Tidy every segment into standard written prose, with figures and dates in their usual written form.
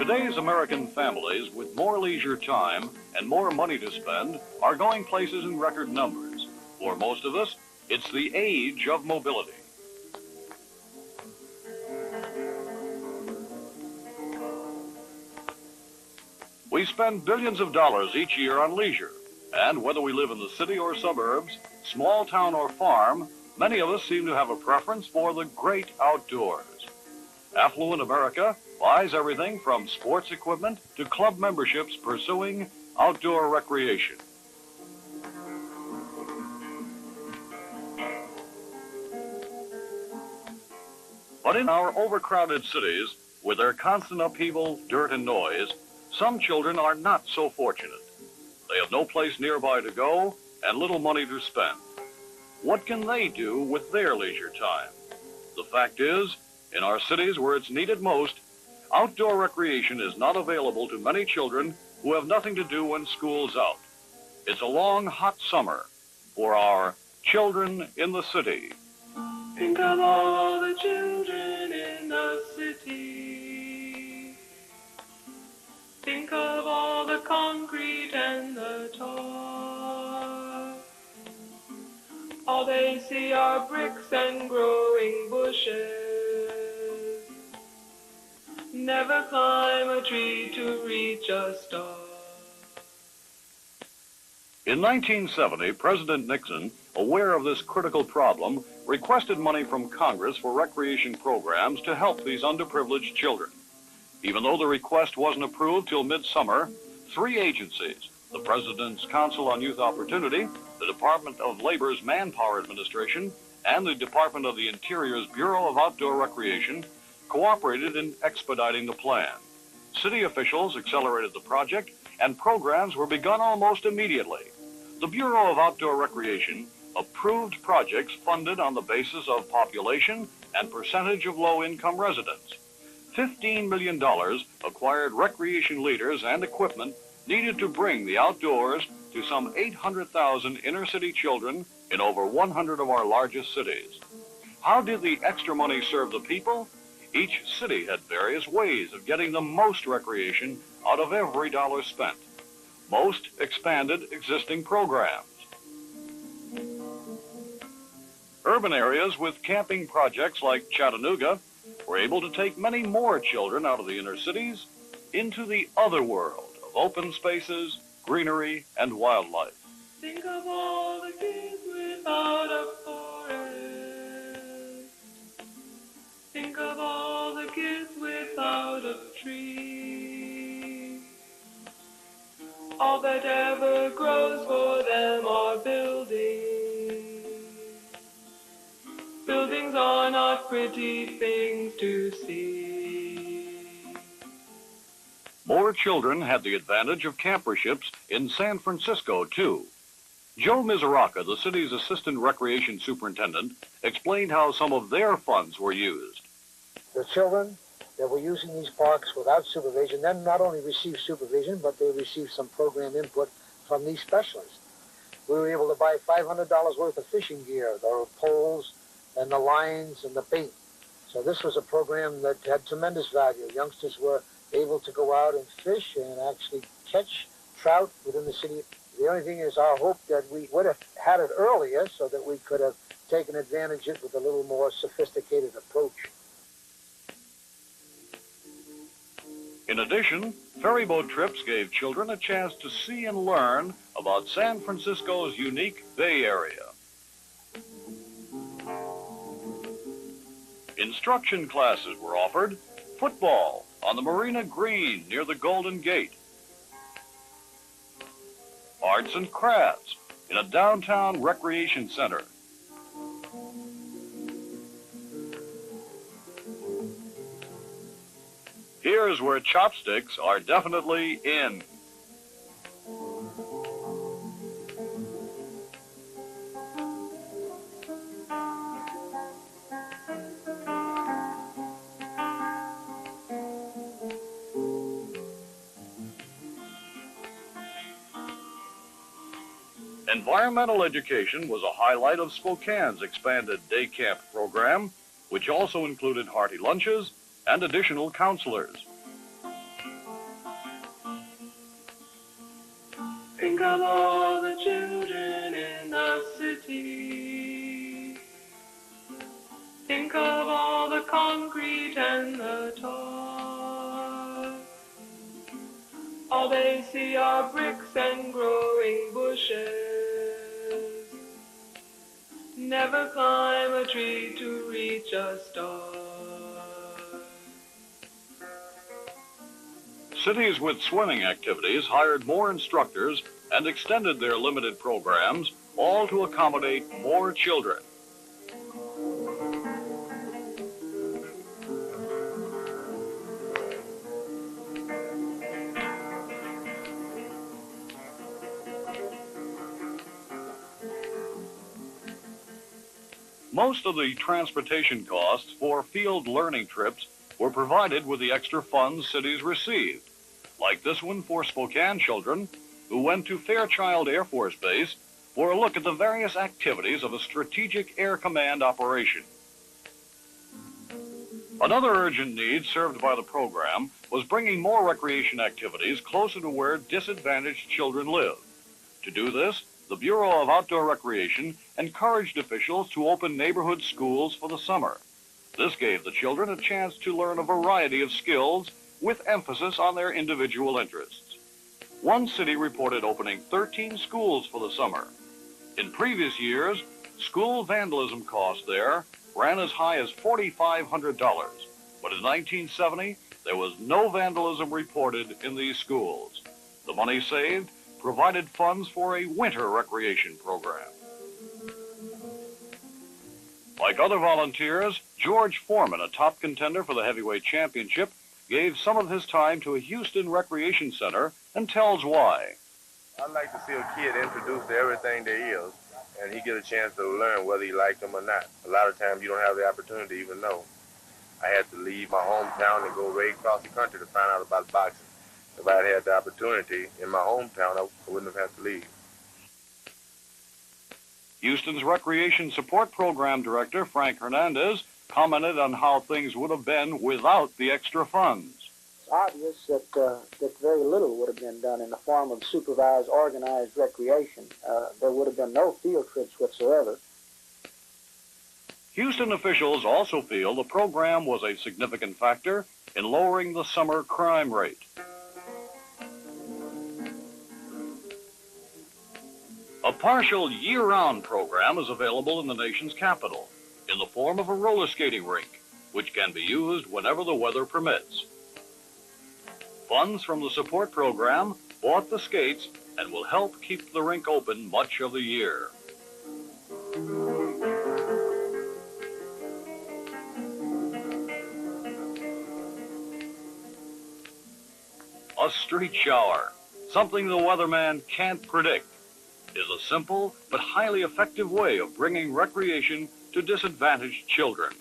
Today's American families with more leisure time and more money to spend are going places in record numbers. For most of us, it's the age of mobility. We spend billions of dollars each year on leisure, and whether we live in the city or suburbs, small town or farm, many of us seem to have a preference for the great outdoors. Affluent America buys everything from sports equipment to club memberships pursuing outdoor recreation. But in our overcrowded cities, with their constant upheaval, dirt, and noise, some children are not so fortunate. They have no place nearby to go and little money to spend. What can they do with their leisure time? The fact is, in our cities where it's needed most, outdoor recreation is not available to many children who have nothing to do when school's out. It's a long, hot summer for our children in the city. Think of all the children in the city. Think of all the concrete and the tar. All they see are bricks and growing bushes. Never climb a tree to reach a star. In 1970, President Nixon, aware of this critical problem, requested money from Congress for recreation programs to help these underprivileged children. Even though the request wasn't approved till midsummer, 3 agencies, the President's Council on Youth Opportunity, the Department of Labor's Manpower Administration, and the Department of the Interior's Bureau of Outdoor Recreation, cooperated in expediting the plan. City officials accelerated the project, and programs were begun almost immediately. The Bureau of Outdoor Recreation approved projects funded on the basis of population and percentage of low-income residents. $15 million acquired recreation leaders and equipment needed to bring the outdoors to some 800,000 inner-city children in over 100 of our largest cities. How did the extra money serve the people? Each city had various ways of getting the most recreation out of every dollar spent. Most expanded existing programs. Urban areas with camping projects like Chattanooga were able to take many more children out of the inner cities into the other world of open spaces, greenery, and wildlife. Think of all the kids without a forest. Think of all the kids without a tree. All that ever grows for them are buildings. Buildings are not pretty things to see. More children had the advantage of camperships in San Francisco, too. Joe Mizuraka, the city's assistant recreation superintendent, explained how some of their funds were used. The children that were using these parks without supervision then not only received supervision, but they received some program input from these specialists. We were able to buy $500 worth of fishing gear, the poles and the lines and the bait. So this was a program that had tremendous value. Youngsters were able to go out and fish and actually catch trout within the city. The only thing is our hope that we would have had it earlier so that we could have taken advantage of it with a little more sophisticated approach. In addition, ferryboat trips gave children a chance to see and learn about San Francisco's unique Bay Area. Instruction classes were offered, football on the Marina Green near the Golden Gate, arts and crafts in a downtown recreation center, here's where chopsticks are definitely in. Environmental education was a highlight of Spokane's expanded day camp program, which also included hearty lunches and additional counselors. Think of all the children in the city. Think of all the concrete and the tar. All they see are bricks and growing bushes. Never climb a tree to reach a star. Cities with swimming activities hired more instructors and extended their limited programs, all to accommodate more children. Most of the transportation costs for field learning trips were provided with the extra funds cities received, like this one for Spokane children who went to Fairchild Air Force Base for a look at the various activities of a strategic air command operation. Another urgent need served by the program was bringing more recreation activities closer to where disadvantaged children live. To do this, the Bureau of Outdoor Recreation encouraged officials to open neighborhood schools for the summer. This gave the children a chance to learn a variety of skills with emphasis on their individual interests. One city reported opening 13 schools for the summer. In previous years, school vandalism costs there ran as high as $4,500, but in 1970, there was no vandalism reported in these schools. The money saved provided funds for a winter recreation program. Like other volunteers, George Foreman, a top contender for the heavyweight championship, gave some of his time to a Houston recreation center and tells why. I'd like to see a kid introduced to everything there is, and he get a chance to learn whether he liked them or not. A lot of times you don't have the opportunity to even know. I had to leave my hometown and go right across the country to find out about boxing. If I had the opportunity in my hometown, I wouldn't have had to leave. Houston's Recreation Support Program Director, Frank Hernandez, commented on how things would have been without the extra funds. It's obvious that very little would have been done in the form of supervised, organized recreation. There would have been no field trips whatsoever. Houston officials also feel the program was a significant factor in lowering the summer crime rate. A partial year-round program is available in the nation's capital in the form of a roller skating rink, which can be used whenever the weather permits. Funds from the support program bought the skates and will help keep the rink open much of the year. A street shower, something the weatherman can't predict, is a simple but highly effective way of bringing recreation to disadvantaged children.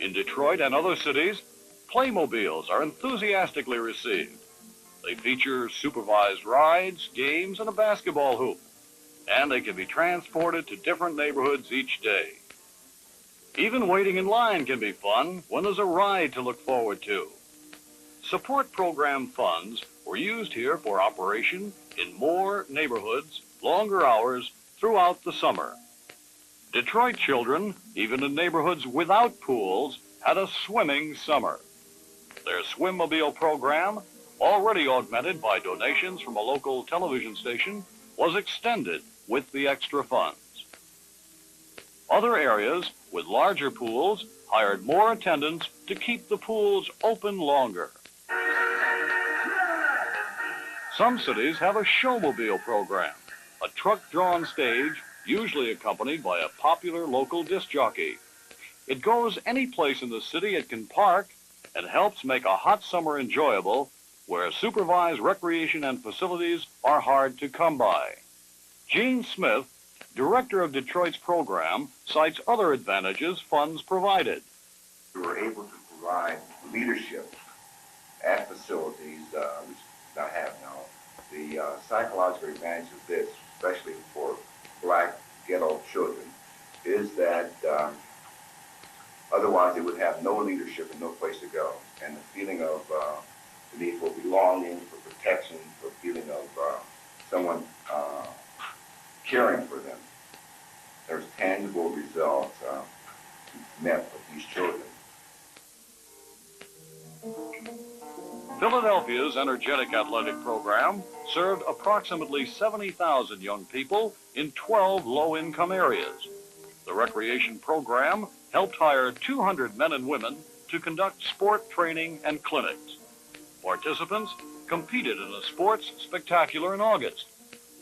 In Detroit and other cities, Playmobiles are enthusiastically received. They feature supervised rides, games, and a basketball hoop, and they can be transported to different neighborhoods each day. Even waiting in line can be fun when there's a ride to look forward to. Support program funds were used here for operation in more neighborhoods, longer hours throughout the summer. Detroit children, even in neighborhoods without pools, had a swimming summer. Their swimmobile program, already augmented by donations from a local television station, was extended with the extra funds. Other areas with larger pools hired more attendants to keep the pools open longer. Some cities have a showmobile program, a truck-drawn stage usually accompanied by a popular local disc jockey. It goes any place in the city it can park and helps make a hot summer enjoyable where supervised recreation and facilities are hard to come by. Gene Smith, director of Detroit's program, cites other advantages funds provided. We were able to provide leadership at facilities, which I have now. The psychological advantage of this, especially for black no leadership and no place to go. And the feeling of the need for belonging, for protection, for feeling of someone caring for them. There's tangible results met with these children. Philadelphia's energetic athletic program served approximately 70,000 young people in 12 low-income areas. The recreation program helped hire 200 men and women to conduct sport training and clinics. Participants competed in a sports spectacular in August.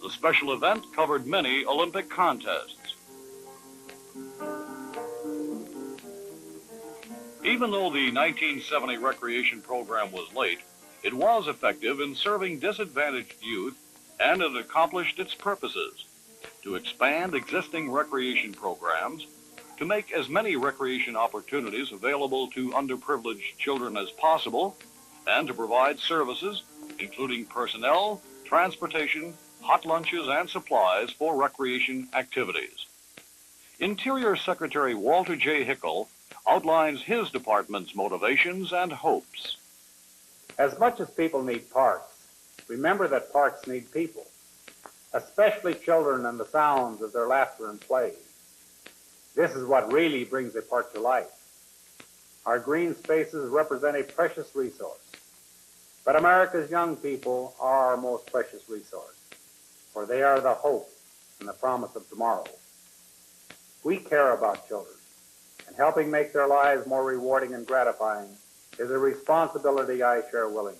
The special event covered many Olympic contests. Even though the 1970 recreation program was late, it was effective in serving disadvantaged youth, and it accomplished its purposes: to expand existing recreation programs, to make as many recreation opportunities available to underprivileged children as possible, and to provide services, including personnel, transportation, hot lunches, and supplies for recreation activities. Interior Secretary Walter J. Hickel outlines his department's motivations and hopes. As much as people need parks, remember that parks need people, especially children and the sounds of their laughter and play. This is what really brings a park to life. Our green spaces represent a precious resource, but America's young people are our most precious resource, for they are the hope and the promise of tomorrow. We care about children, and helping make their lives more rewarding and gratifying is a responsibility I share willingly.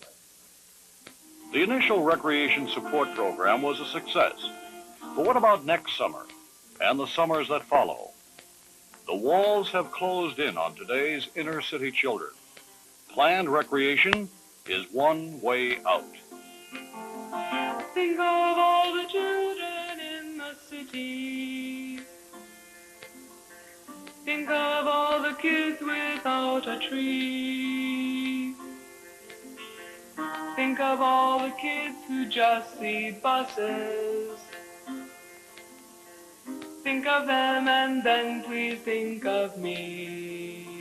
The initial recreation support program was a success. But what about next summer and the summers that follow? The walls have closed in on today's inner city children. Planned recreation is one way out. Think of all the children in the city. Think of all the kids without a tree. Think of all the kids who just see buses. Think of them and then please think of me.